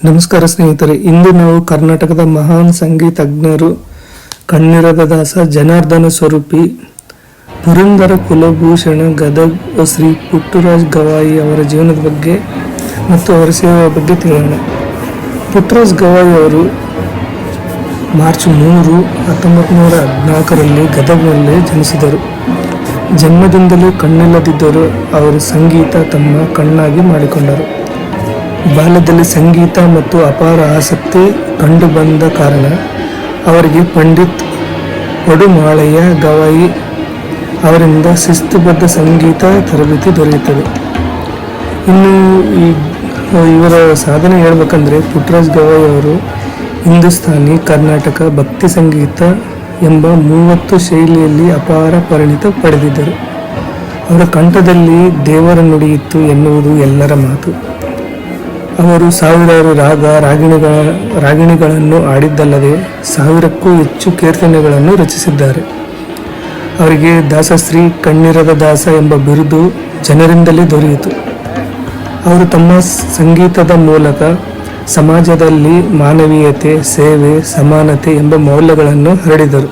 ನಮಸ್ಕಾರ ಸ್ನೇಹಿತರೆ, ಇಂದು ನಾವು ಕರ್ನಾಟಕದ ಮಹಾನ್ ಸಂಗೀತಜ್ಞರು ಕಣ್ಣಿರದ ದಾಸ ಜನಾರ್ದನ ಸ್ವರೂಪಿ ಪುರಂದರ ಕುಲಭೂಷಣ ಗದಗ ಶ್ರೀ ಪುಟ್ಟರಾಜ ಗವಾಯಿ ಅವರ ಜೀವನದ ಬಗ್ಗೆ ಮತ್ತು ಅವರ ಸೇವೆಯ ಬಗ್ಗೆ ತಿಳಿಯೋಣ. ಪುಟ್ಟರಾಜ ಗವಾಯಿ ಅವರು ಮಾರ್ಚ್ 3, 1914ರಲ್ಲಿ ಗದಗನಲ್ಲಿ ಜನಿಸಿದರು. ಜನ್ಮದಿಂದಲೇ ಕಣ್ಣಿಲ್ಲದಿದ್ದರೂ ಅವರು ಸಂಗೀತ ತಮ್ಮ ಕಣ್ಣಾಗಿ ಮಾಡಿಕೊಂಡರು. ಬಾಲ್ಯದಲ್ಲಿ ಸಂಗೀತ ಮತ್ತು ಅಪಾರ ಆಸಕ್ತಿ ಕಂಡುಬಂದ ಕಾರಣ ಅವರಿಗೆ ಪಂಡಿತ್ ಪಡುಮಾಳಯ್ಯ ಗವಾಯಿ ಅವರಿಂದ ಶಿಸ್ತುಬದ್ಧ ಸಂಗೀತ ತರಬೇತಿ ದೊರೆಯುತ್ತದೆ. ಇನ್ನು ಇವರ ಸಾಧನೆ ಹೇಳ್ಬೇಕಂದ್ರೆ, ಪುಟ್ಟರಾಜ ಗವಾಯಿ ಅವರು ಹಿಂದೂಸ್ತಾನಿ, ಕರ್ನಾಟಕ, ಭಕ್ತಿ ಸಂಗೀತ ಎಂಬ 30 ಶೈಲಿಯಲ್ಲಿ ಅಪಾರ ಪರಿಣಿತ ಪಡೆದಿದ್ದರು. ಅವರ ಕಂಠದಲ್ಲಿ ದೇವರ ನುಡಿಯಿತ್ತು ಎನ್ನುವುದು ಎಲ್ಲರ ಮಾತು. ಅವರು ಸಾವಿರಾರು ರಾಗಿಣಿಗಳನ್ನು ಆಡಿದ್ದಲ್ಲದೆ 1000ಕ್ಕೂ ಹೆಚ್ಚು ಕೀರ್ತನೆಗಳನ್ನು ರಚಿಸಿದ್ದಾರೆ. ಅವರಿಗೆ ದಾಸಶ್ರೀ, ಕಣ್ಣಿರದ ದಾಸ ಎಂಬ ಬಿರುದು ಜನರಿಂದಲೇ ದೊರೆಯಿತು. ಅವರು ತಮ್ಮ ಸಂಗೀತದ ಮೂಲಕ ಸಮಾಜದಲ್ಲಿ ಮಾನವೀಯತೆ, ಸೇವೆ, ಸಮಾನತೆ ಎಂಬ ಮೌಲ್ಯಗಳನ್ನು ಹರಡಿದರು.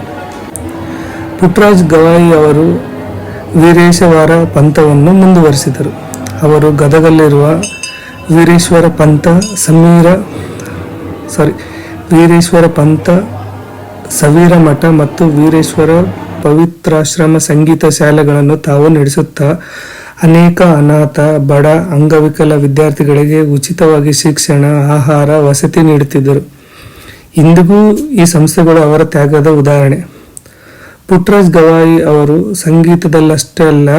ಪುಟ್ಟರಾಜ ಗವಾಯಿ ಅವರು ವೀರೇಶವರ ಪಂಥವನ್ನು ಮುಂದುವರಿಸಿದರು. ಅವರು ಗದಗಲ್ಲಿರುವ ವೀರೇಶ್ವರ ಪಂಥ, ಸವೀರ ಮಠ ಮತ್ತು ವೀರೇಶ್ವರ ಪವಿತ್ರಾಶ್ರಮ ಸಂಗೀತ ಶಾಲೆಗಳನ್ನು ತಾವು ನಡೆಸುತ್ತಾ ಅನೇಕ ಅನಾಥ, ಬಡ, ಅಂಗವಿಕಲ ವಿದ್ಯಾರ್ಥಿಗಳಿಗೆ ಉಚಿತವಾಗಿ ಶಿಕ್ಷಣ, ಆಹಾರ, ವಸತಿ ನೀಡುತ್ತಿದ್ದರು. ಇಂದಿಗೂ ಈ ಸಂಸ್ಥೆಗಳು ಅವರ ತ್ಯಾಗದ ಉದಾಹರಣೆ. ಪುಟ್ಟರಾಜ ಗವಾಯಿ ಅವರು ಸಂಗೀತದಲ್ಲಷ್ಟೇ ಅಲ್ಲ,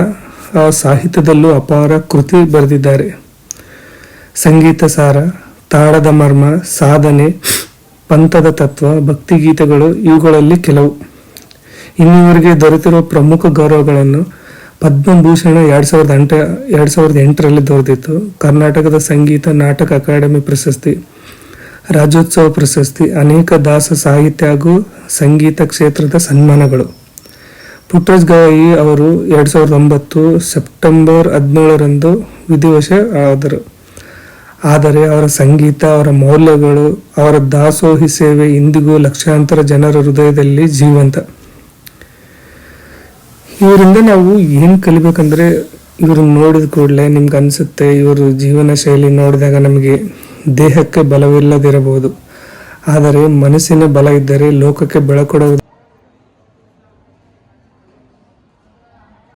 ಸಾಹಿತ್ಯದಲ್ಲೂ ಅಪಾರ ಕೃತಿ ಬರೆದಿದ್ದಾರೆ. ಸಂಗೀತ ಸಾರ, ತಾಳದ ಮರ್ಮ, ಸಾಧನೆ, ಪಂಥದ ತತ್ವ, ಭಕ್ತಿಗೀತೆಗಳು ಇವುಗಳಲ್ಲಿ ಕೆಲವು. ಇನ್ನು ಇವರಿಗೆ ದೊರೆತಿರುವ ಪ್ರಮುಖ ಗೌರವಗಳನ್ನು: ಪದ್ಮಭೂಷಣ 2008ರಲ್ಲಿ ದೊರೆತಿತ್ತು. ಕರ್ನಾಟಕದ ಸಂಗೀತ ನಾಟಕ ಅಕಾಡೆಮಿ ಪ್ರಶಸ್ತಿ, ರಾಜ್ಯೋತ್ಸವ ಪ್ರಶಸ್ತಿ, ಅನೇಕ ದಾಸ ಸಾಹಿತ್ಯ ಹಾಗೂ ಸಂಗೀತ ಕ್ಷೇತ್ರದ ಸನ್ಮಾನಗಳು. ಪುಟ್ಟರಾಜ ಗವಾಯಿ ಅವರು 2009 ಸೆಪ್ಟೆಂಬರ್ 17ರಂದು ವಿಧಿವಶ ಆದರು. ಆದರೆ ಅವರ ಸಂಗೀತ, ಅವರ ಮೌಲ್ಯಗಳು, ಅವರ ದಾಸೋಹಿ ಸೇವೆ ಇಂದಿಗೂ ಲಕ್ಷಾಂತರ ಜನರ ಹೃದಯದಲ್ಲಿ ಜೀವಂತ. ಇವರಿಂದ ನಾವು ಏನು ಕಲಿಬೇಕಂದ್ರೆ, ಇವ್ರನ್ನ ನೋಡಿದ ಕೂಡಲೇ ನಿಮ್ಗೆ ಅನಿಸುತ್ತೆ, ಇವರು ಜೀವನ ಶೈಲಿ ನೋಡಿದಾಗ ನಮಗೆ ದೇಹಕ್ಕೆ ಬಲವಿಲ್ಲದಿರಬಹುದು, ಆದರೆ ಮನಸ್ಸಿನ ಬಲ ಇದ್ದರೆ ಲೋಕಕ್ಕೆ ಬೆಳಕೊಡುವುದು